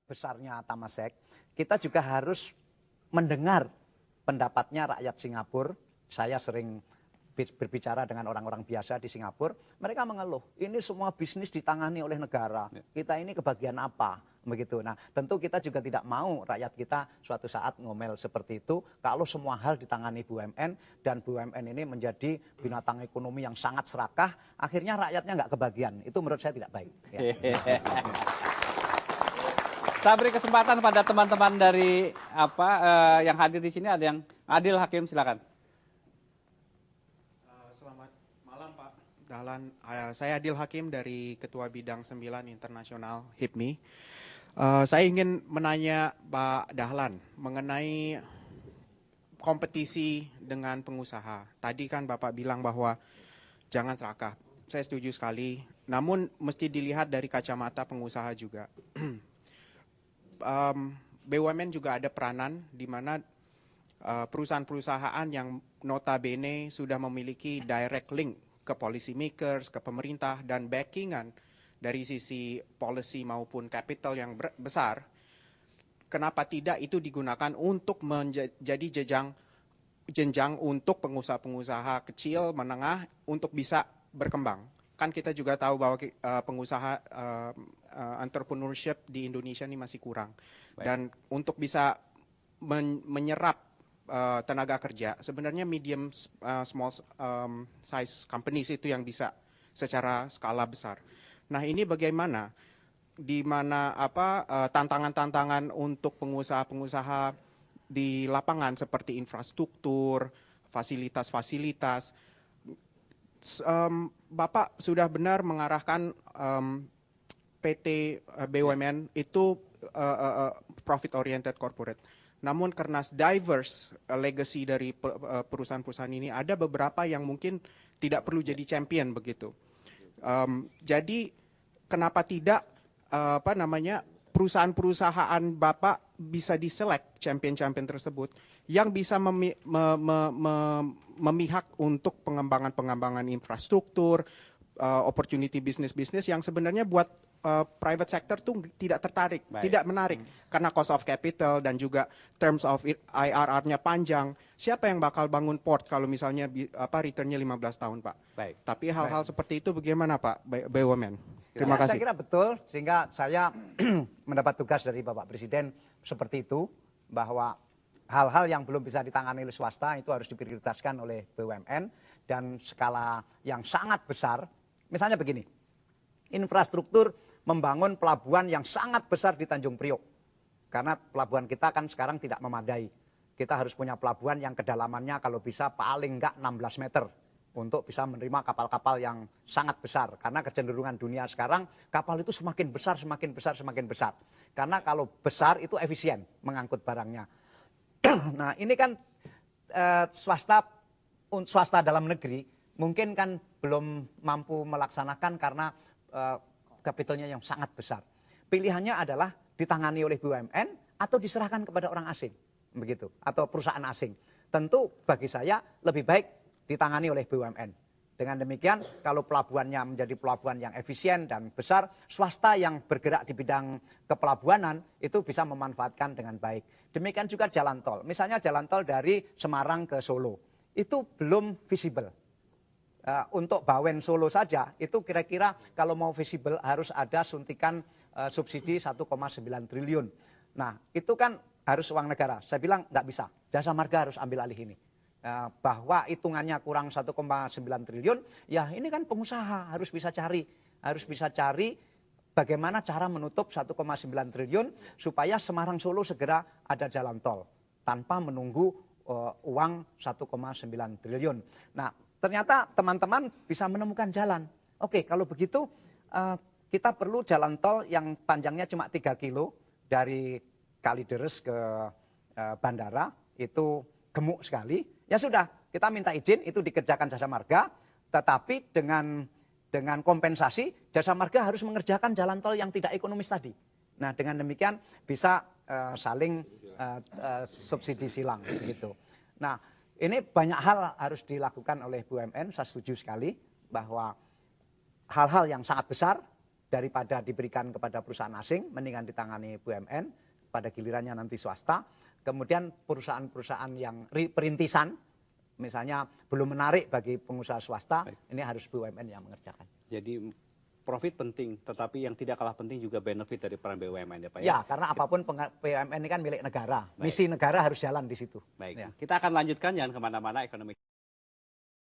besarnya Temasek, kita juga harus mendengar pendapatnya rakyat Singapura. Saya sering berbicara dengan orang-orang biasa di Singapura, mereka mengeluh, ini semua bisnis ditangani oleh negara, kita ini kebagian apa, begitu. Nah, tentu kita juga tidak mau rakyat kita suatu saat ngomel seperti itu, kalau semua hal ditangani BUMN, dan BUMN ini menjadi binatang ekonomi yang sangat serakah, akhirnya rakyatnya nggak kebagian, itu menurut saya tidak baik. Ya. Saya beri kesempatan pada teman-teman dari yang hadir di sini, ada yang Adil Hakim, silakan. Dahlan, saya Adil Hakim dari Ketua Bidang 9 Internasional HIPMI. Saya ingin menanya Pak Dahlan mengenai kompetisi dengan pengusaha. Tadi kan Bapak bilang bahwa jangan serakah. Saya setuju sekali. Namun mesti dilihat dari kacamata pengusaha juga. BUMN juga ada peranan di mana perusahaan-perusahaan yang notabene sudah memiliki direct link ke policy makers, ke pemerintah, dan backingan dari sisi policy maupun capital yang besar, kenapa tidak itu digunakan untuk menjadi jenjang untuk pengusaha-pengusaha kecil, menengah, untuk bisa berkembang. Kan kita juga tahu bahwa pengusaha entrepreneurship di Indonesia ini masih kurang. Baik. Dan untuk bisa menyerap tenaga kerja, sebenarnya medium small size companies itu yang bisa secara skala besar. Nah, ini bagaimana di mana tantangan-tantangan untuk pengusaha-pengusaha di lapangan seperti infrastruktur, fasilitas-fasilitas. Bapak sudah benar mengarahkan PT BUMN itu profit oriented corporate. Namun karena diverse legacy dari perusahaan-perusahaan ini, ada beberapa yang mungkin tidak perlu jadi champion begitu. Jadi kenapa tidak perusahaan-perusahaan Bapak bisa diselect champion-champion tersebut yang bisa memihak untuk pengembangan-pengembangan infrastruktur, opportunity bisnis-bisnis yang sebenarnya buat private sector tuh tidak tertarik, tidak menarik karena cost of capital dan juga terms of IRR-nya panjang. Siapa yang bakal bangun port kalau misalnya returnnya 15 tahun, Pak? Baik. Tapi hal-hal seperti itu bagaimana, Pak BUMN? Terima kasih. Saya kira betul, sehingga saya mendapat tugas dari Bapak Presiden seperti itu, bahwa hal-hal yang belum bisa ditangani oleh swasta itu harus diprioritaskan oleh BUMN dan skala yang sangat besar. Misalnya begini, infrastruktur membangun pelabuhan yang sangat besar di Tanjung Priok. Karena pelabuhan kita kan sekarang tidak memadai. Kita harus punya pelabuhan yang kedalamannya kalau bisa paling enggak 16 meter. Untuk bisa menerima kapal-kapal yang sangat besar. Karena kecenderungan dunia sekarang, kapal itu semakin besar, semakin besar, semakin besar. Karena kalau besar itu efisien mengangkut barangnya. Nah ini kan swasta dalam negeri mungkin kan belum mampu melaksanakan karena kapitalnya yang sangat besar. Pilihannya adalah ditangani oleh BUMN atau diserahkan kepada orang asing, begitu, atau perusahaan asing. Tentu bagi saya lebih baik ditangani oleh BUMN. Dengan demikian, kalau pelabuhannya menjadi pelabuhan yang efisien dan besar, swasta yang bergerak di bidang kepelabuhanan itu bisa memanfaatkan dengan baik. Demikian juga jalan tol. Misalnya jalan tol dari Semarang ke Solo, itu belum visible. Untuk Bawen Solo saja, itu kira-kira kalau mau visible harus ada suntikan subsidi 1,9 triliun. Nah, itu kan harus uang negara. Saya bilang nggak bisa, Jasa Marga harus ambil alih ini. Bahwa hitungannya kurang 1,9 triliun, ya ini kan pengusaha harus bisa cari bagaimana cara menutup 1,9 triliun supaya Semarang Solo segera ada jalan tol tanpa menunggu uang 1,9 triliun. Nah, ternyata teman-teman bisa menemukan jalan. Oke, kalau begitu kita perlu jalan tol yang panjangnya cuma 3 kilo dari Kalideres ke bandara, itu gemuk sekali. Ya sudah, kita minta izin, itu dikerjakan Jasa Marga, tetapi dengan kompensasi Jasa Marga harus mengerjakan jalan tol yang tidak ekonomis tadi. Nah, dengan demikian bisa saling subsidi silang gitu. Nah, ini banyak hal harus dilakukan oleh BUMN, saya setuju sekali bahwa hal-hal yang sangat besar daripada diberikan kepada perusahaan asing, mendingan ditangani BUMN, pada gilirannya nanti swasta. Kemudian perusahaan-perusahaan yang perintisan, misalnya belum menarik bagi pengusaha swasta, ini harus BUMN yang mengerjakan. Jadi profit penting, tetapi yang tidak kalah penting juga benefit dari peran BUMN ya Pak ya? Ya, karena apapun BUMN ini kan milik negara. Misi negara harus jalan di situ. Baik, Ya. kita akan lanjutkan, jangan kemana-mana, ekonomi.